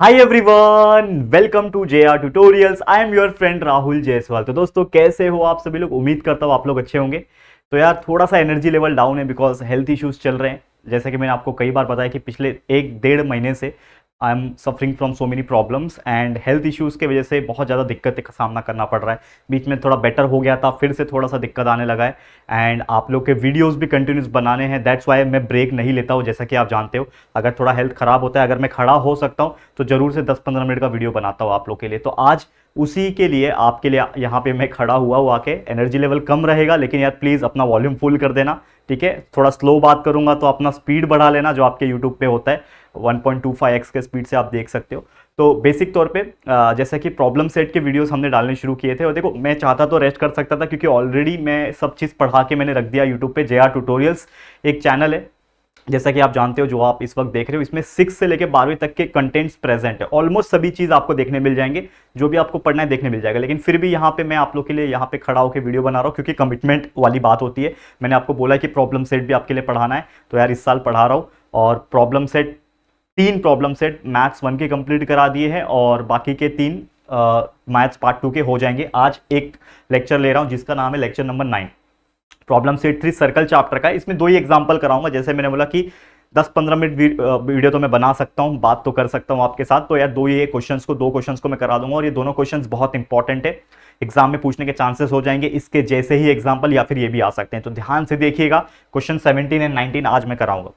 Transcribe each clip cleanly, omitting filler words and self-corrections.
Hi everyone, welcome to JR tutorials. I am your friend Rahul Jaiswal. तो दोस्तों, कैसे हो आप सभी लोग? उम्मीद करता हूँ आप लोग अच्छे होंगे। तो यार, थोड़ा सा एनर्जी लेवल डाउन है बिकॉज हेल्थ इश्यूज चल रहे हैं। जैसे कि मैंने आपको कई बार बताया कि पिछले एक डेढ़ महीने से I am suffering from so many problems and health issues की वजह से बहुत ज़्यादा दिक्कत का सामना करना पड़ रहा है। बीच में थोड़ा बेटर हो गया था, फिर से थोड़ा सा दिक्कत आने लगा है। एंड आप लोग के वीडियोस भी कंटिन्यूस बनाने हैं, दैट्स वाई मैं ब्रेक नहीं लेता हूँ। जैसा कि आप जानते हो, अगर थोड़ा हेल्थ ख़राब होता है, अगर मैं खड़ा हो सकता हूँ तो ज़रूर से 10-15 मिनट का वीडियो बनाता हूँ आप लोग के लिए। तो आज उसी के लिए आपके लिए यहाँ पे मैं खड़ा हुआ हूँ आके। एनर्जी लेवल कम रहेगा, लेकिन यार प्लीज़ अपना वॉल्यूम फुल कर देना, ठीक है? थोड़ा स्लो बात करूंगा तो अपना स्पीड बढ़ा लेना, जो आपके यूट्यूब पे होता है 1.25x के स्पीड से आप देख सकते हो। तो बेसिक तौर पे जैसे कि प्रॉब्लम सेट के वीडियोस हमने डालने शुरू किए थे, और देखो मैं चाहता तो रेस्ट कर सकता था क्योंकि ऑलरेडी मैं सब चीज़ पढ़ा के मैंने रख दिया यूट्यूब पे। जेआर ट्यूटोरियल्स एक चैनल है, जैसा कि आप जानते हो, जो आप इस वक्त देख रहे हो, इसमें 6 से लेकर 12वीं तक के कंटेंट्स प्रेजेंट है। ऑलमोस्ट सभी चीज़ आपको देखने मिल जाएंगे, जो भी आपको पढ़ना है देखने मिल जाएगा। लेकिन फिर भी यहाँ पे मैं आप लोग के लिए यहाँ पे खड़ा होकर वीडियो बना रहा हूँ क्योंकि कमिटमेंट वाली बात होती है। मैंने आपको बोला कि प्रॉब्लम सेट भी आपके लिए पढ़ाना है, तो यार इस साल पढ़ा रहा हूँ। और problem set, 3 problem set maths 1 के कंप्लीट करा दिए हैं और बाकी के 3 मैथ्स पार्ट 2 के हो जाएंगे। आज एक लेक्चर ले रहा हूँ जिसका नाम है lecture number 9, problem set 3 circle chapter का। इसमें 2 ही एग्जांपल कराऊंगा। जैसे मैंने बोला कि 10-15 मिनट वीडियो तो मैं बना सकता हूं, बात तो कर सकता हूं आपके साथ। तो यार दो क्वेश्चंस को मैं करा दूंगा, और ये दोनों क्वेश्चंस बहुत इंपॉर्टेंट है, एग्जाम में पूछने के चांसेस हो जाएंगे इसके जैसे ही एग्जाम्पल, या फिर ये भी आ सकते हैं। तो ध्यान से देखिएगा, क्वेश्चन 17 एंड 19 आज मैं कराऊंगा।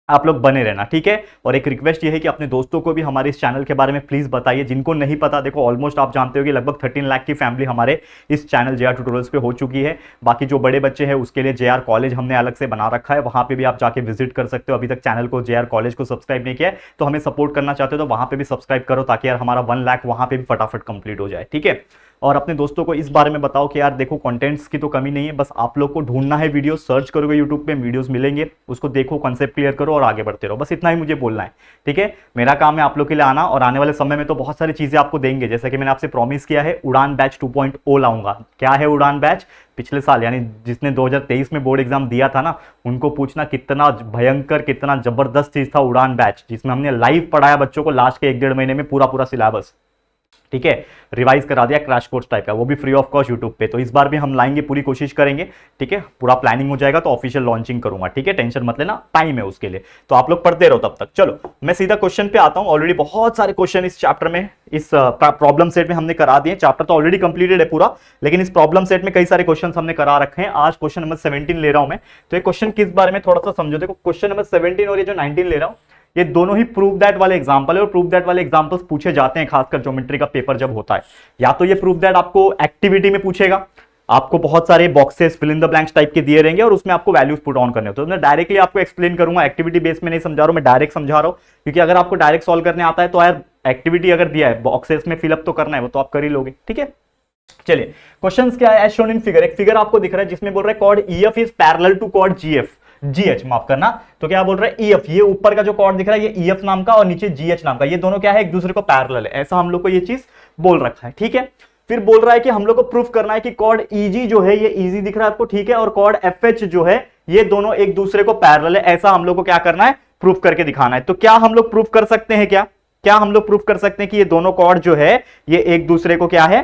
आप लोग बने रहना, ठीक है? और एक रिक्वेस्ट ये है कि अपने दोस्तों को भी हमारे इस चैनल के बारे में प्लीज बताइए, जिनको नहीं पता। देखो, ऑलमोस्ट आप जानते हो कि लगभग 13 लाख की फैमिली हमारे इस चैनल जेआर ट्यूटोरियल्स पे हो चुकी है। बाकी जो बड़े बच्चे हैं उसके लिए जेआर कॉलेज हमने अलग से बना रखा है, वहां पे भी आप जाके विजिट कर सकते हो। अभी तक चैनल को, जेआर कॉलेज को सब्सक्राइब नहीं किया है तो हमें सपोर्ट करना चाहते हो तो वहां पर भी सब्सक्राइब करो, ताकि यार हमारा 1 लाख वहां पर भी फटाफट कंप्लीट हो जाए, ठीक है? और अपने दोस्तों को इस बारे में बताओ कि यार देखो, कंटेंट्स की तो कमी नहीं है, बस आप लोग को ढूंढना है। वीडियो सर्च करोगे यूट्यूब पे, वीडियोस मिलेंगे, उसको देखो, कॉन्सेप्ट क्लियर करो और आगे बढ़ते रहो। बस इतना ही मुझे बोलना है, ठीक है? मेरा काम है आप लोग के लिए आना, और आने वाले समय में तो बहुत सारी चीजें आपको देंगे। जैसे कि मैंने आपसे प्रॉमिस किया है, उड़ान बैच 2.0 लाऊंगा। क्या है उड़ान बैच? पिछले साल यानी जिसने 2023 में बोर्ड एग्जाम दिया था ना, उनको पूछना कितना भयंकर, कितना जबरदस्त चीज था उड़ान बैच, जिसमें हमने लाइव पढ़ाया बच्चों को लास्ट के 1-1.5 महीने में पूरा सिलेबस, ठीक है? रिवाइज करा दिया क्रैश कोर्स टाइप का, वो भी फ्री ऑफ कॉस्ट यूट्यूब पे। तो इस बार भी हम लाएंगे, पूरी कोशिश करेंगे, ठीक है? पूरा प्लानिंग हो जाएगा तो ऑफिशियल लॉन्चिंग करूंगा, ठीक है? टेंशन मत लेना, टाइम है उसके लिए। तो आप लोग पढ़ते रहो तब तक। चलो मैं सीधा क्वेश्चन पे आता हूं। ऑलरेडी बहुत सारे क्वेश्चन इस चैप्टर में, इस प्रॉब्लम सेट में हमने करा दिए। चैप्टर तो ऑलरेडी कंप्लीटेड है पूरा, लेकिन इस प्रॉब्लम सेट में कई सारे क्वेश्चन हमने करा रखे हैं। आज क्वेश्चन नंबर 17 ले रहा हूं मैं। तो ये क्वेश्चन किस बारे में थोड़ा सा समझो। देखो, क्वेश्चन नंबर 17 और ये जो 19 ले रहा हूं, ये दोनों ही प्रूव दैट वाले एग्जांपल है, और प्रूव दैट वाले एग्जांपल्स पूछे जाते हैं खासकर ज्योमेट्री का पेपर जब होता है। या तो ये प्रूव दैट आपको एक्टिविटी में पूछेगा, आपको बहुत सारे boxes fill in the blanks type के दिए रहेंगे और उसमें आपको वैल्यूज पुट ऑन करने होते हैं। तो मैं डायरेक्टली आपको एक्सप्लेन करूंगा, एक्टिविटी बेस में नहीं समझा रहा हूं, मैं डायरेक्ट समझा रहा हूं। क्योंकि अगर आपको डायरेक्ट सॉल्व करने आता है तो यार एक्टिविटी अगर दिया है, बॉक्सेस में फिलअप तो करना है, वो तो आप कर ही लोगे, ठीक है? चलिए, क्वेश्चंस क्या है? एज शोन इन फिगर, एक फिगर आपको दिख रहा है जिसमें बोल रहा है chord EF is parallel to chord GF, GH माफ करना। तो क्या बोल रहा है? ईएफ, ये ऊपर का जो कॉर्ड दिख रहा है ये ईएफ नाम का, और नीचे जीएच नाम का, ये दोनों क्या है? एक दूसरे को पैरेलल है, ऐसा हम लोग को ये चीज बोल रखा है, ठीक है? फिर बोल रहा है कि हम लोग को प्रूफ करना है कि कॉर्ड ईजी जो है, ये ईजी दिख रहा है आपको, ठीक है? और कॉर्ड एफएच जो है, ये दोनों एक दूसरे को पैरेलल है, ऐसा हम लोग को क्या करना है? प्रूफ करके दिखाना है। तो क्या हम लोग प्रूफ कर सकते हैं? क्या हम लोग प्रूफ कर सकते हैं कि ये दोनों कॉर्ड जो है ये एक दूसरे को क्या है?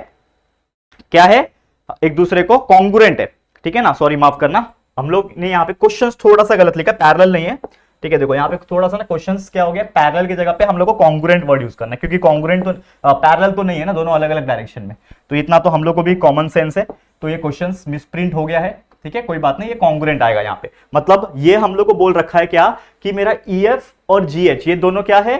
एक दूसरे को कॉन्ग्रुएंट है, ठीक है ना? सॉरी माफ करना, हम लोग ने यहाँ पे क्वेश्चंस थोड़ा सा गलत लिखा, पैरेलल नहीं है, ठीक है? देखो यहाँ पे थोड़ा सा ना क्वेश्चंस क्या हो गया, पैरेलल की जगह पे हम लोग को कॉन्ग्रुएंट वर्ड यूज करना है, क्योंकि कॉन्ग्रुएंट तो पैरेलल तो नहीं है ना, दोनों अलग अलग डायरेक्शन में। तो इतना तो हम लोग को भी कॉमन सेंस है। तो ये क्वेश्चंस मिसप्रिंट हो गया है, ठीक है? कोई बात नहीं, ये कॉन्ग्रुएंट आएगा यहाँ पे। मतलब ये हम लोग को बोल रखा है क्या, कि मेरा ईएफ और जीएच ये दोनों क्या है?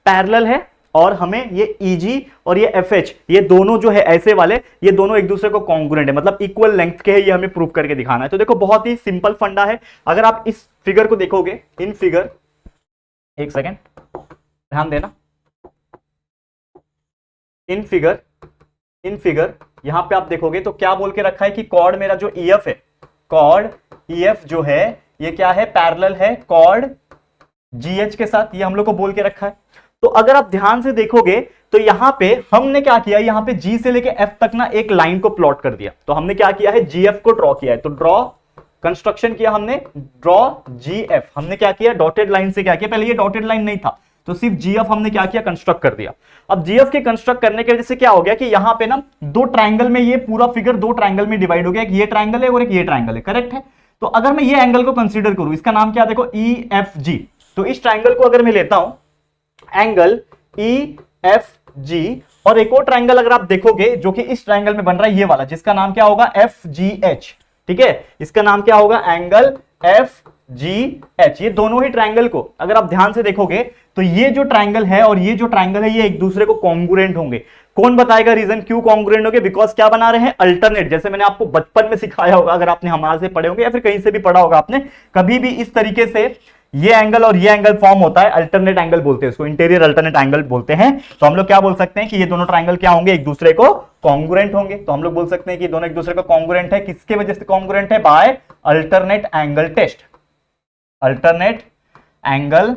पैरेलल है, और हमें ये EG और ये FH ये दोनों जो है ऐसे वाले, ये दोनों एक दूसरे को कॉन्ग्रुएंट है, मतलब इक्वल लेंथ के है, ये हमें प्रूव करके दिखाना है। तो देखो, बहुत ही सिंपल फंडा है। अगर आप इस फिगर को देखोगे, इन फिगर, एक सेकेंड ध्यान देना, इन फिगर यहां पे आप देखोगे तो क्या बोल के रखा है कि कॉर्ड मेरा जो EF है, कॉर्ड EF जो है ये क्या है? पैरेलल है कॉर्ड GH के साथ, ये हम लोग को बोल के रखा है। तो अगर आप ध्यान से देखोगे तो यहां पे हमने क्या किया, यहां पे G से लेके F तक ना एक लाइन को प्लॉट कर दिया। तो हमने क्या किया है? GF को ड्रॉ किया है। तो ड्रॉ कंस्ट्रक्शन किया हमने, ड्रॉ GF, हमने क्या किया? डॉटेड लाइन से क्या किया? पहले ये डॉटेड लाइन नहीं था, तो सिर्फ जीएफ हमने क्या किया, कंस्ट्रक्ट कर दिया। अब जीएफ के कंस्ट्रक्ट करने की वजह से क्या हो गया कि यहां पे ना दो ट्राइंगल में, ये पूरा फिगर दो ट्राइंगल में डिवाइड हो गया, एक ये ट्राइंगल है और एक ये ट्राइंगल है, करेक्ट है। तो अगर मैं ये एंगल को कंसीडर करूं, इसका नाम क्या, देखो ई एफ जी, तो इस ट्राइंगल को अगर मैं लेता हूं एंगल ई एफ जी, और एक और ट्राइंगल अगर आप देखोगे जो कि इस ट्राइंगल में बन रहा है ये वाला, जिसका नाम क्या होगा, एफ जी एच, ठीक है, इसका नाम क्या होगा, एंगल एफ जी एच। ये दोनों ही ट्राइंगल को अगर आप ध्यान से देखोगे तो ये जो ट्राइंगल है और ये जो ट्राइंगल है ये एक दूसरे को कॉन्ग्रुएंट होंगे। कौन बताएगा रीजन क्यों कॉन्ग्रुएंट होंगे, बिकॉज क्या बना रहे हैं, अल्टरनेट। जैसे मैंने आपको बचपन में सिखाया होगा, अगर आपने हमारे से पढ़े होंगे या फिर कहीं से भी पढ़ा होगा आपने, कभी भी इस तरीके से ये एंगल और ये एंगल फॉर्म होता है, अल्टरनेट एंगल बोलते हैं उसको, इंटीरियर अल्टरनेट एंगल बोलते हैं। तो हम लोग क्या बोल सकते हैं कि ये दोनों ट्राइंगल क्या होंगे, एक दूसरे को कॉन्ग्रुएंट होंगे। तो हम लोग बोल सकते हैं कि दोनों एक दूसरे को कॉन्ग्रुएंट है, किसके वजह से कॉन्ग्रुएंट है, by alternate angle test. Alternate angle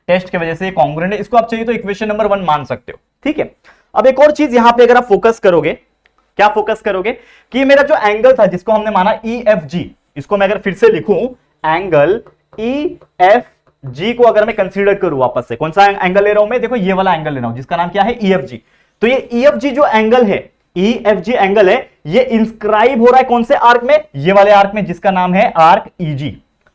test की वजह से कॉन्ग्रुएंट है। इसको आप चाहिए तो इक्वेशन नंबर 1 मान सकते हो, ठीक है। अब एक और चीज यहां पे अगर आप फोकस करोगे, क्या फोकस करोगे कि मेरा जो एंगल था जिसको हमने माना ई एफ जी, इसको मैं अगर फिर से लिखूं एंगल ई एफ जी को अगर मैं कंसीडर करूं वापस से, कौन सा एंगल ले रहा हूं मैं, देखो ये वाला एंगल ले रहा हूं जिसका नाम क्या है, ई एफ जी। तो ये ई एफ जी जो एंगल है, ई एफ जी एंगल है, ये इंस्क्राइब हो रहा है कौन से आर्क में, ये वाले आर्क में जिसका नाम है आर्क ईजी।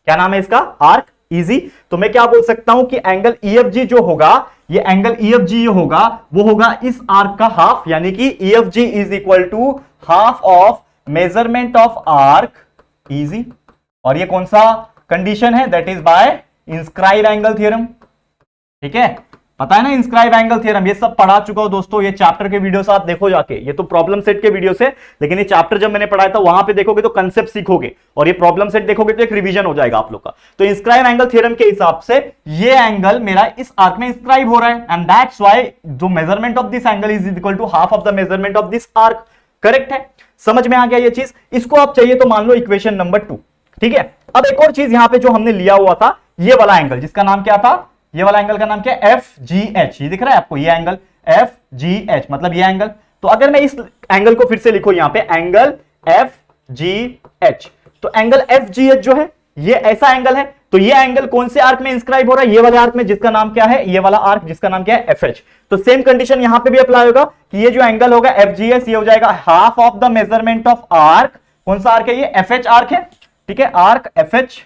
क्या नाम है इसका, आर्क ईजी। तो मैं क्या बोल सकता हूं कि एंगल ई एफ जी जो होगा, ये एंगल ई एफ जी होगा, वो होगा इस आर्क का हाफ, यानी कि E F G is equal to half of measurement of arc EG. और ये कौन सा कंडीशन है, that is by inscribe angle theorem, ठीक है। पता है ना इंस्क्राइब एंगल थ्योरम, ये सब पढ़ा चुका हूं दोस्तों, ये चैप्टर के वीडियो से आप देखो जाके, ये तो प्रॉब्लम सेट के वीडियो से, लेकिन ये चैप्टर जब मैंने पढ़ाया था वहां पे देखोगे तो कंसेप्ट सीखोगे, और ये प्रॉब्लम सेट देखोगे तो एक रिवीजन हो जाएगा आप लोग का। तो इंस्क्राइब एंगल थ्योरम के हिसाब से ये एंगल मेरा इस आर्क में इंस्क्राइब हो रहा है, एंड दैट्स व्हाई जो measurement of this angle is equal to half of the measurement of this arc, correct है। समझ में आ गया ये चीज। इसको आप चाहिए तो मान लो इक्वेशन नंबर 2, ठीक है। अब एक और चीज यहां पे जो हमने लिया हुआ था, ये वाला एंगल जिसका नाम क्या था, ये वाला एंगल का नाम क्या है, एफ जी एच, ये दिख रहा है आपको, ये एंगल एफ जी एच, मतलब ये एंगल। तो अगर मैं इस एंगल को फिर से लिखूं यहां पे एंगल एफ जी एच, तो एंगल एफ जी एच जो है ये ऐसा एंगल है, तो ये एंगल कौन से आर्क में इंस्क्राइब हो रहा है, ये वाले आर्क में जिसका नाम क्या है, ये वाला आर्क जिसका नाम क्या है, एफ एच। तो सेम कंडीशन यहां पे भी अप्लाई होगा कि ये जो एंगल होगा एफ जी एच, ये हो जाएगा half of the measurement of arc, कौन सा आर्क है, ये एफ एच आर्क है, ठीक है, आर्क एफ एच,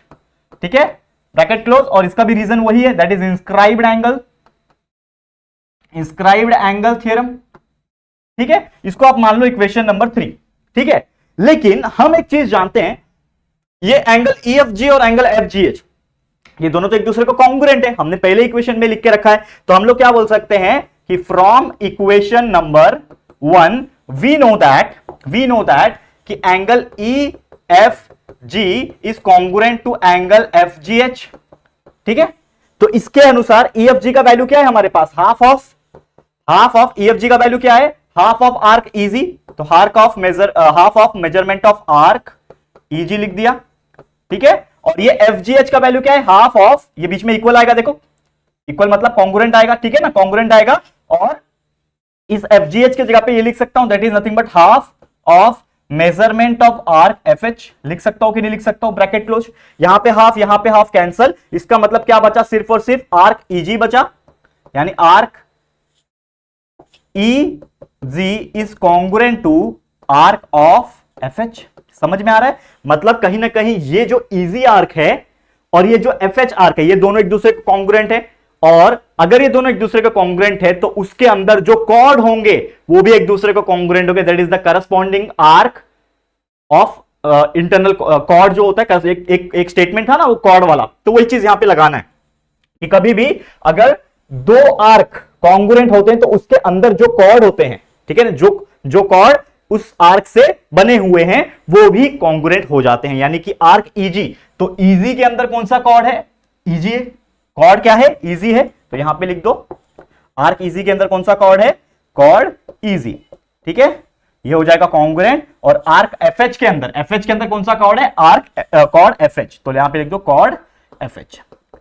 ठीक है, ब्रैकेट क्लोज। और इसका भी रीजन वही है, that is inscribed angle, inscribed angle theorem, ठीक है। इसको आप मान लो इक्वेशन नंबर 3, ठीक है। लेकिन हम एक चीज जानते हैं, ये एंगल ई एफ जी और एंगल एफ जी एच, ये दोनों तो एक दूसरे को कॉन्ग्रुएंट है, हमने पहले इक्वेशन में लिख के रखा है। तो हम लोग क्या बोल सकते हैं कि from equation number 1 we know that कि angle E F G is congruent to angle F G H, ठीक है। तो इसके अनुसार ई एफ जी का वैल्यू क्या है हमारे पास, half of E F G का वैल्यू क्या है, हाफ ऑफ आर्क ईजी, तो half of measurement of arc E G लिख दिया, ठीक है। और ये एफ जी एच का वैल्यू क्या है, हाफ ऑफ, ये बीच में इक्वल आएगा, देखो इक्वल मतलब कॉन्ग्रुएंट आएगा, ठीक है ना, कॉन्ग्रुएंट आएगा। और इस एफ जी एच की जगह पे ये लिख सकता हूं, that is nothing but half of measurement of arc F H, लिख सकता हूं कि नहीं लिख सकता हूं, ब्रैकेट क्लोज। यहां पे हाफ कैंसल, इसका मतलब क्या बचा, सिर्फ और सिर्फ आर्क ईजी बचा, यानी arc E G is congruent to arc of F H. समझ में आ रहा है, मतलब कहीं ना कहीं ये जो ईजी आर्क है और ये जो एफ एच आर्क है, ये दोनों एक दूसरे को कॉन्ग्रुएंट है, और अगर ये दोनों एक दूसरे को कॉन्ग्रुएंट है तो उसके अंदर जो कॉर्ड होंगे वो भी एक दूसरे को कॉन्ग्रुएंट होंगे, that is the corresponding arc of internal chord जो होता है, एक स्टेटमेंट था ना वो कॉर्ड वाला, तो वही चीज यहां पे लगाना है कि कभी भी अगर दो आर्क कॉन्ग्रुएंट होते हैं तो उसके अंदर जो कॉर्ड होते हैं, ठीक है ना, जो कॉर्ड उस आर्क से बने हुए हैं वो भी कॉन्ग्रुएंट हो जाते हैं, यानी कि आर्क ईजी, तो ईजी के अंदर कौन सा कॉर्ड है, ईजी है, कॉर्ड क्या है, ईजी है, तो यहां पे लिख दो आर्क ईजी के अंदर कौन सा कॉर्ड है, कॉर्ड ईजी, ठीक है, ये हो जाएगा कॉन्ग्रुएंट। और आर्क एफएच के अंदर कौन सा कॉर्ड है, आर्क कॉर्ड एफएच, तो यहां पे लिख दो कॉर्ड एफएच,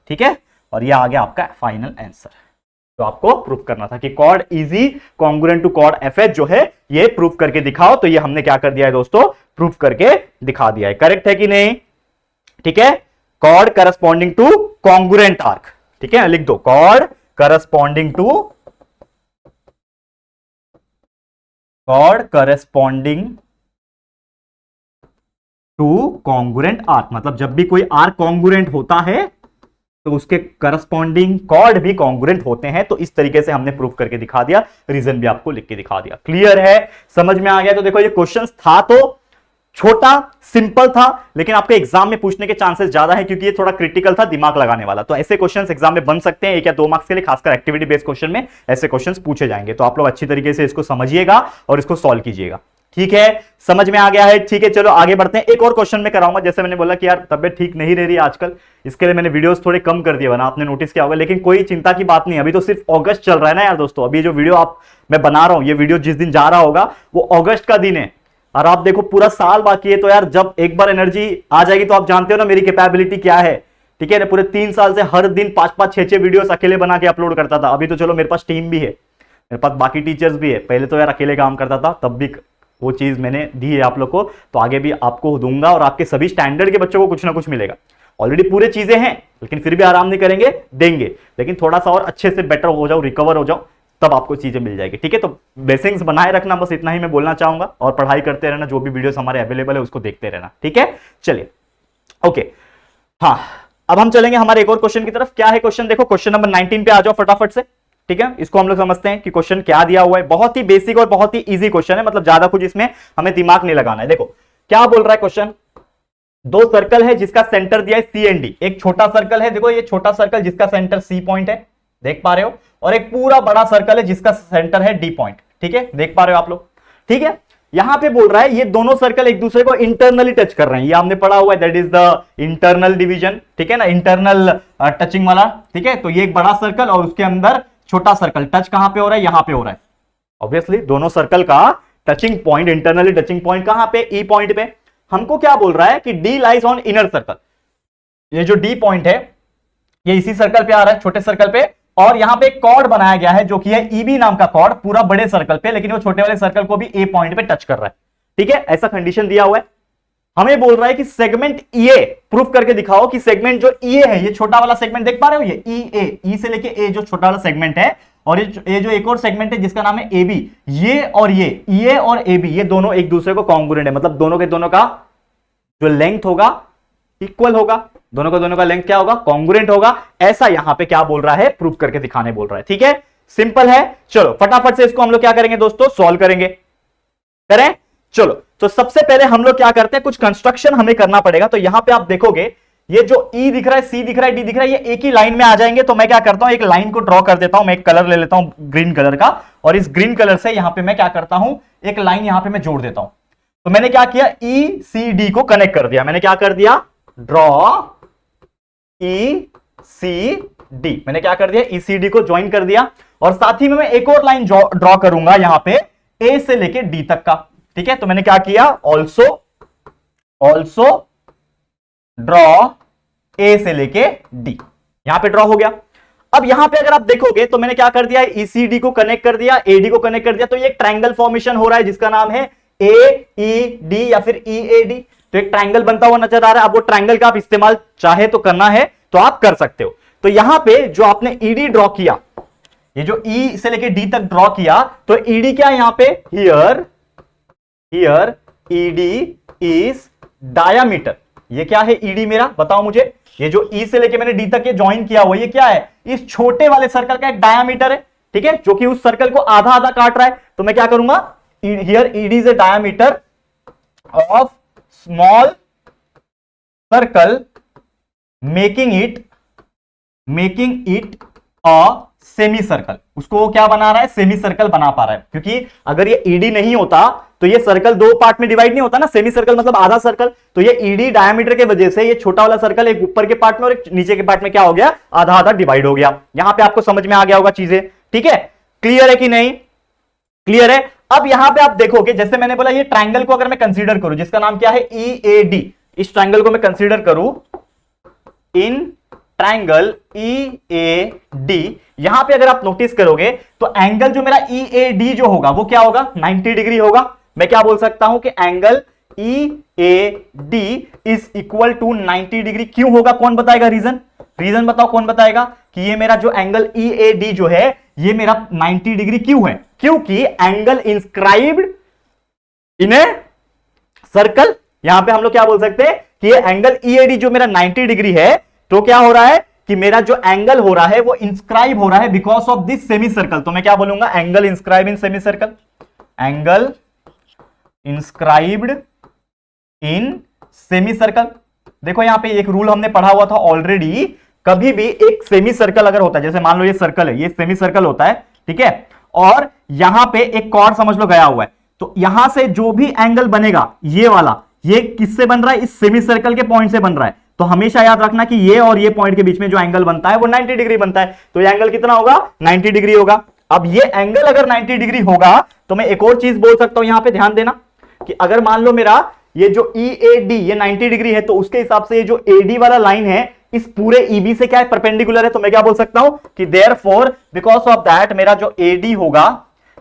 ठीक है। और ये आ गया आपका फाइनल आंसर, तो आपको प्रूफ करना था कि chord EG congruent to chord FH जो है ये प्रूफ करके दिखाओ, तो ये हमने क्या कर दिया है दोस्तों, प्रूफ करके दिखा दिया है, करेक्ट है कि नहीं, ठीक है। Chord corresponding to congruent arc, ठीक है, लिख दो chord corresponding to congruent arc. मतलब जब भी कोई आर्क कॉन्ग्रुएंट होता है तो उसके करस्पॉन्डिंग कॉर्ड भी कॉन्ग्रुएंट होते हैं। तो इस तरीके से हमने प्रूव करके दिखा दिया, रीजन भी आपको लिख के दिखा दिया। क्लियर है, समझ में आ गया? तो देखो ये क्वेश्चन था तो छोटा सिंपल था, लेकिन आपके एग्जाम में पूछने के चांसेस ज्यादा है क्योंकि ये थोड़ा क्रिटिकल था, दिमाग लगाने वाला। तो ऐसे क्वेश्चंस एग्जाम में बन सकते हैं 1 या 2 मार्क्स के लिए, खासकर एक्टिविटी बेस्ड क्वेश्चन में ऐसे क्वेश्चंस पूछे जाएंगे। तो आप लोग अच्छी तरीके से इसको समझिएगा और इसको सॉल्व कीजिएगा। ठीक है, समझ में आ गया है? ठीक है, चलो आगे बढ़ते हैं। एक और क्वेश्चन में कराऊंगा। जैसे मैंने बोला कि यार तबियत ठीक नहीं रह रही आजकल, इसके लिए मैंने वीडियोस थोड़े कम कर दिए, वरना आपने नोटिस किया होगा। लेकिन कोई चिंता की बात नहीं, अभी तो सिर्फ अगस्त चल रहा है ना यार दोस्तों। अभी जो वीडियो मैं बना रहा हूं, ये वीडियो जिस दिन जा रहा होगा वो अगस्त का दिन है, और आप देखो पूरा साल बाकी है। तो यार जब एक बार एनर्जी आ जाएगी तो आप जानते हो ना मेरी कैपेबिलिटी क्या है। ठीक है ना, पूरे 3 साल से हर दिन 5-5, 6-6 वीडियोस अकेले बना के अपलोड करता था। अभी तो चलो मेरे पास टीम भी है, मेरे पास बाकी टीचर्स भी है। पहले तो यार अकेले काम करता था, तब भी वो चीज मैंने दी है आप लोग को, तो आगे भी आपको दूंगा। और आपके सभी स्टैंडर्ड के बच्चों को कुछ ना कुछ मिलेगा। ऑलरेडी पूरे चीजें हैं, लेकिन फिर भी आराम नहीं करेंगे, देंगे। लेकिन थोड़ा सा और अच्छे से बेटर हो जाओ, रिकवर हो जाओ, तब आपको चीजें मिल जाएगी। ठीक है, तो बेसिक्स बनाए रखना, बस इतना ही मैं बोलना चाहूंगा। और पढ़ाई करते रहना, जो भी वीडियोस हमारे अवेलेबल है उसको देखते रहना। ठीक है, चलिए ओके। हाँ, अब हम चलेंगे हमारे एक और क्वेश्चन की तरफ। क्या है क्वेश्चन? देखो क्वेश्चन नंबर 19 पे आ जाओ फटाफट से। ठीक है, इसको हम लोग समझते हैं कि क्वेश्चन क्या दिया हुआ है। बहुत ही बेसिक और बहुत ही इजी क्वेश्चन है, मतलब ज्यादा कुछ इसमें हमें दिमाग नहीं लगाना है। देखो क्या बोल रहा है क्वेश्चन। 2 सर्कल है जिसका सेंटर दिया है सी एंड डी। एक छोटा सर्कल है, देखो ये छोटा सर्कल जिसका सेंटर सी पॉइंट है, देख पा रहे हो, और एक पूरा बड़ा सर्कल है जिसका सेंटर है डी पॉइंट। ठीक है, देख पा रहे हो आप लोग? ठीक है, यहां पे बोल रहा है ये दोनों सर्कल एक दूसरे को इंटरनली टच कर रहे हैं। ये हमने पढ़ा हुआ है, that is the internal division. ठीक है ना, इंटरनल टचिंग वाला। ठीक है, तो ये एक बड़ा सर्कल और उसके अंदर छोटा सर्कल टच कहां पे हो रहा है? यहां पे हो रहा है। ऑब्वियसली दोनों सर्कल का touching point, internally touching point कहां पे? ई पॉइंट पे। हमको क्या बोल रहा है कि D lies on inner circle. ये जो डी पॉइंट है ये इसी सर्कल पे आ रहा है, छोटे सर्कल पे, और यहां पे एक कॉर्ड बनाया गया है जो कि है ईबी नाम का कॉर्ड, पूरा बड़े सर्कल पे, लेकिन वो छोटे वाले सर्कल को भी ए पॉइंट पे टच कर रहा है। ठीक है, ऐसा कंडीशन दिया हुआ है। हमें बोल रहा है कि सेगमेंट ईए प्रूफ करके दिखाओ कि सेगमेंट जो ईए है, ये छोटा वाला सेगमेंट देख पा रहे हो, ये ई से लेके ए जो छोटा वाला सेगमेंट है, और ये जो एक और सेगमेंट है जिसका नाम है ए बी, ये और ये ए और ए बी, ये दोनों एक दूसरे को कॉन्ग्रुएंट है। मतलब दोनों के दोनों का जो लेंथ होगा इक्वल होगा, दोनों का लेंथ क्या होगा? कॉन्ग्रुएंट होगा। ऐसा यहां पे क्या बोल रहा है? प्रूफ करके दिखाने बोल रहा है। ठीक है, सिंपल है। चलो फटाफट से इसको हम लोग क्या करेंगे दोस्तों? सॉल्व करेंगे। करें, चलो। तो सबसे पहले हम लोग क्या करते हैं, कुछ कंस्ट्रक्शन हमें करना पड़ेगा। तो यहां पे आप देखोगे ये जो ई दिख रहा है, सी दिख रहा है, डी दिख रहा है, ये एक ही लाइन में आ जाएंगे। तो मैं क्या करता हूं, एक लाइन को ड्रॉ कर देता हूं। मैं एक कलर ले लेता हूं ग्रीन कलर का, और इस ग्रीन कलर से यहां पे मैं क्या करता हूं, एक लाइन यहां पे मैं जोड़ देता हूं। तो मैंने क्या किया, ई सी डी को कनेक्ट कर दिया। मैंने क्या कर दिया, ड्रॉ ई सी डी, मैंने क्या कर दिया, ई सी डी को ज्वाइन कर दिया। और साथ ही में मैं एक और लाइन ड्रॉ करूंगा यहां पे ए से लेके डी तक का। ठीक है, तो मैंने क्या किया, ऑल्सो ड्रॉ ए से लेके डी, यहां पे ड्रॉ हो गया। अब यहां पे अगर आप देखोगे तो मैंने क्या कर दिया, ईसीडी को कनेक्ट कर दिया, एडी को कनेक्ट कर दिया। तो ये एक ट्रायंगल फॉर्मेशन हो रहा है जिसका नाम है ए ई डी या फिर ई ए डी। तो एक ट्रायंगल बनता हुआ नजर आ रहा है। अब वो ट्रायंगल का आप इस्तेमाल चाहे तो करना है तो आप कर सकते हो। तो यहां पे जो आपने ईडी ड्रॉ किया, ये जो ई से लेके डी तक ड्रॉ किया, तो ईडी क्या है यहां पे, हियर ईडी इज डायामीटर। ये क्या है ईडी मेरा, बताओ मुझे। ये जो ई से लेके मैंने डी तक ये ज्वाइन किया हुआ, ये क्या है, इस छोटे वाले सर्कल का एक डायामीटर है। ठीक है, जो कि उस सर्कल को आधा आधा काट रहा है। तो मैं क्या करूंगा, here ED is a diameter of small circle making it a semi circle. उसको वो क्या बना रहा है, सेमी सर्कल बना पा रहा है। क्योंकि अगर ये ईडी नहीं होता तो ये सर्कल दो पार्ट में डिवाइड नहीं होता ना, सेमी सर्कल मतलब आधा सर्कल। तो ये ईडी डायमीटर के वजह से ये छोटा वाला सर्कल एक ऊपर के पार्ट में और एक नीचे के पार्ट में क्या हो गया, आधा आधा डिवाइड हो गया। यहां पे आपको समझ में आ गया होगा चीजें। ठीक है, क्लियर है कि नहीं, क्लियर है। अब यहां पे आप देखोगे, जैसे मैंने बोला ये ट्रायंगल को अगर मैं कंसीडर करूं जिसका नाम क्या है ई ए डी, इस ट्रायंगल को मैं कंसीडर करूं in triangle E A D, यहां पे अगर आप नोटिस करोगे तो एंगल जो मेरा ई ए डी जो होगा वो क्या होगा, 90 डिग्री होगा। मैं क्या बोल सकता हूं कि angle E A D is equal to 90 degree. क्यों होगा, कौन बताएगा रीजन। रीजन बताओ, कौन बताएगा कि ये मेरा जो एंगल EAD जो है ये मेरा 90 डिग्री क्यों है? क्योंकि angle inscribed in a circle. यहां पे हम लोग क्या बोल सकते हैं कि ये एंगल EAD जो मेरा 90 डिग्री है, तो क्या हो रहा है कि मेरा जो एंगल हो रहा है वो इंस्क्राइब हो रहा है because of this semi circle. तो मैं क्या बोलूंगा? Angle inscribe in semi circle, angle inscribed in semi circle. देखो यहां पे एक रूल हमने पढ़ा हुआ था ऑलरेडी, कभी भी एक सेमी सर्कल अगर होता है, जैसे मान लो ये सर्कल है, ये सेमी सर्कल होता है, ठीक है, और यहां पे एक कॉर्ड समझ लो गया हुआ है, तो यहां से जो भी एंगल बनेगा ये वाला, ये किससे बन रहा है? इस सेमी सर्कल के पॉइंट से बन रहा है। तो हमेशा याद रखना कि ये और ये पॉइंट के बीच में जो एंगल बनता है वो 90 डिग्री बनता है। तो ये एंगल कितना होगा? 90 डिग्री होगा। अब ये एंगल अगर 90 डिग्री होगा तो मैं एक और चीज बोल सकता हूं, यहां पे ध्यान देना कि अगर मान लो मेरा ये जो EAD ये 90 डिग्री है, तो उसके हिसाब से ये जो AD वाला लाइन है इस पूरे EB से क्या है? परपेंडिकुलर है। तो मैं क्या बोल सकता हूं कि देयरफॉर बिकॉज ऑफ दैट मेरा जो AD होगा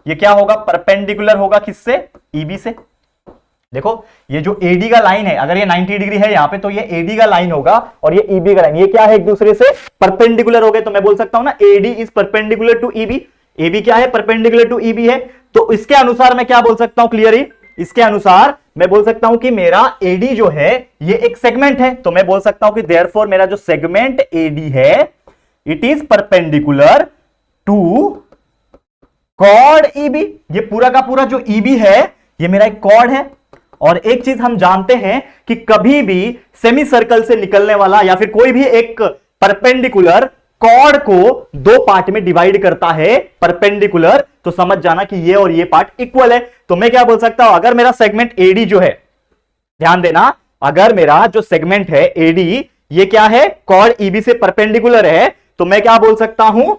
ये क्या होगा? परपेंडिकुलर होगा किससे? EB से। देखो ये जो AD का लाइन है, अगर ये 90 डिग्री है यहां पे, तो ये AD का लाइन होगा और ये EB का लाइन, ये क्या है? एक दूसरे से परपेंडिकुलर हो गए। तो मैं बोल सकता हूं ना AD is perpendicular to EB। AB क्या है? परपेंडिकुलर टू EB है। तो इसके अनुसार मैं क्या बोल सकता हूं? क्लियरली इसके अनुसार मैं बोल सकता हूं कि मेरा AD जो है ये एक सेगमेंट है। तो मैं बोल सकता हूं कि देयरफॉर मेरा जो सेगमेंट AD है it is perpendicular to chord EB। ये पूरा का पूरा जो EB है ये मेरा एक कॉर्ड है। और एक चीज हम जानते हैं कि कभी भी सेमी सर्कल से निकलने वाला या फिर कोई भी एक परपेंडिकुलर कॉर्ड को दो पार्ट में डिवाइड करता है परपेंडिकुलर, तो समझ जाना कि ये और ये पार्ट इक्वल है। तो मैं क्या बोल सकता हूं? अगर मेरा सेगमेंट AD जो है, ध्यान देना, अगर मेरा जो सेगमेंट है AD ये क्या है? कॉर्ड EB से परपेंडिकुलर है, तो मैं क्या बोल सकता हूं?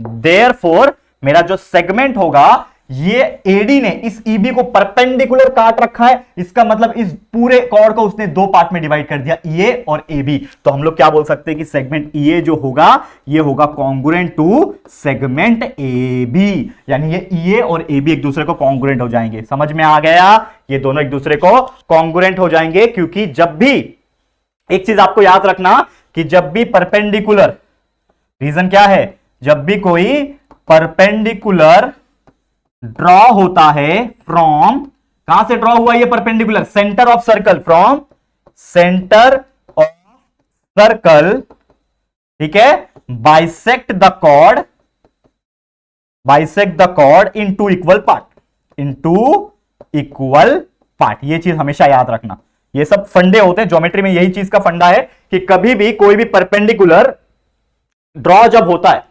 देयरफॉर मेरा जो सेगमेंट होगा ये AD ने इस EB को परपेंडिकुलर काट रखा है, इसका मतलब इस पूरे कॉर्ड को उसने दो पार्ट में डिवाइड कर दिया, EA और AB। तो हम लोग क्या बोल सकते हैं कि सेगमेंट EA जो होगा ये होगा कॉन्ग्रुएंट टू सेगमेंट AB, यानी ये EA और AB एक दूसरे को कॉन्ग्रुएंट हो जाएंगे। समझ में आ गया? ये दोनों एक दूसरे को कॉन्ग्रुएंट हो जाएंगे, क्योंकि जब भी, एक चीज आपको याद रखना कि जब भी परपेंडिकुलर, रीजन क्या है? जब भी कोई परपेंडिकुलर ड्रॉ होता है फ्रॉम, कहां से ड्रॉ हुआ ये perpendicular? Center of circle, from center of circle, ठीक है, bisect the chord in two equal part, ये चीज हमेशा याद रखना। ये सब फंडे होते हैं ज्योमेट्री में, यही चीज का फंडा है कि कभी भी कोई भी परपेंडिकुलर ड्रॉ जब होता है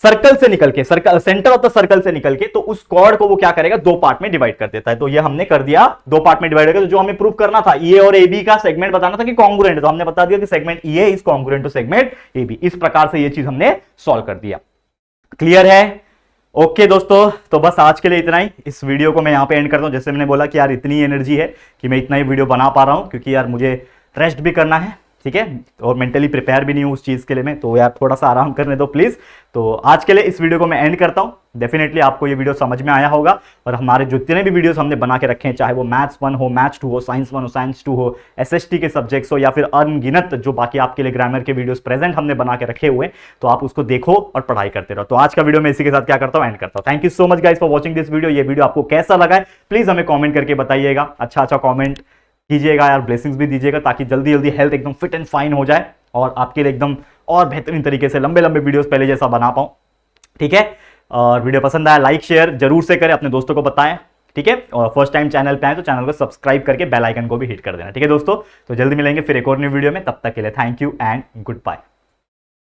सर्कल से निकल के, circle centre of the circle से निकल के, तो उस कॉर्ड को वो क्या करेगा? दो पार्ट में डिवाइड कर देता है। तो ये हमने कर दिया, दो पार्ट में डिवाइड कर। तो जो हमें प्रूव करना था EA और AB का सेगमेंट बताना था कि कॉन्ग्रुएंट है, तो हमने बता दिया कि segment EA is congruent to segment AB। इस प्रकार से ये चीज हमने सॉल्व कर दिया। क्लियर है? ओके दोस्तों, तो बस आज के लिए इतना ही। इस वीडियो को मैं यहां पे एंड करता हूं। जैसे मैंने बोला कि यार इतनी एनर्जी है कि मैं इतना ही वीडियो बना पा रहा हूं, क्योंकि यार मुझे रेस्ट भी करना है, ठीक है, और मेंटली प्रिपेयर भी नहीं हूं उस चीज के लिए मैं, तो यार थोड़ा सा आराम करने दो प्लीज। तो आज के लिए इस वीडियो को मैं एंड करता हूं। डेफिनेटली आपको ये वीडियो समझ में आया होगा, और हमारे जितने भी वीडियोस हमने बना के रखे हैं, चाहे वो मैथ्स 1 हो, मैथ्स 2 हो, साइंस 1 हो, साइंस 2 हो, SST के सब्जेक्ट्स हो, या फिर अनगिनत जो बाकी आपके लिए ग्रामर के वीडियोस प्रेजेंट हमने बना के रखे हुए, तो आप उसको देखो और पढ़ाई करते रहो। तो आज का वीडियो मैं इसी के साथ क्या करता हूं? एंड करता हूं। Thank you so much guys for watching this video. ये वीडियो आपको कैसा लगा है प्लीज हमें कॉमेंट करके बताइएगा। अच्छा कॉमेंट कीजिएगा यार, ब्लेसिंग्स भी दीजिएगा, ताकि जल्दी जल्दी हेल्थ एकदम फिट एंड फाइन हो जाए और आपके लिए एकदम और बेहतरीन तरीके से लंबे लंबे वीडियोस पहले जैसा बना पाऊं, ठीक है। और वीडियो पसंद आया लाइक शेयर जरूर से करें, अपने दोस्तों को बताएं, ठीक है। और फर्स्ट टाइम चैनल पे आए तो चैनल को सब्सक्राइब करके बेल आइकन को भी हिट कर देना, ठीक है दोस्तों। तो जल्दी मिलेंगे फिर एक और न्यू वीडियो में, तब तक के लिए thank you and good bye.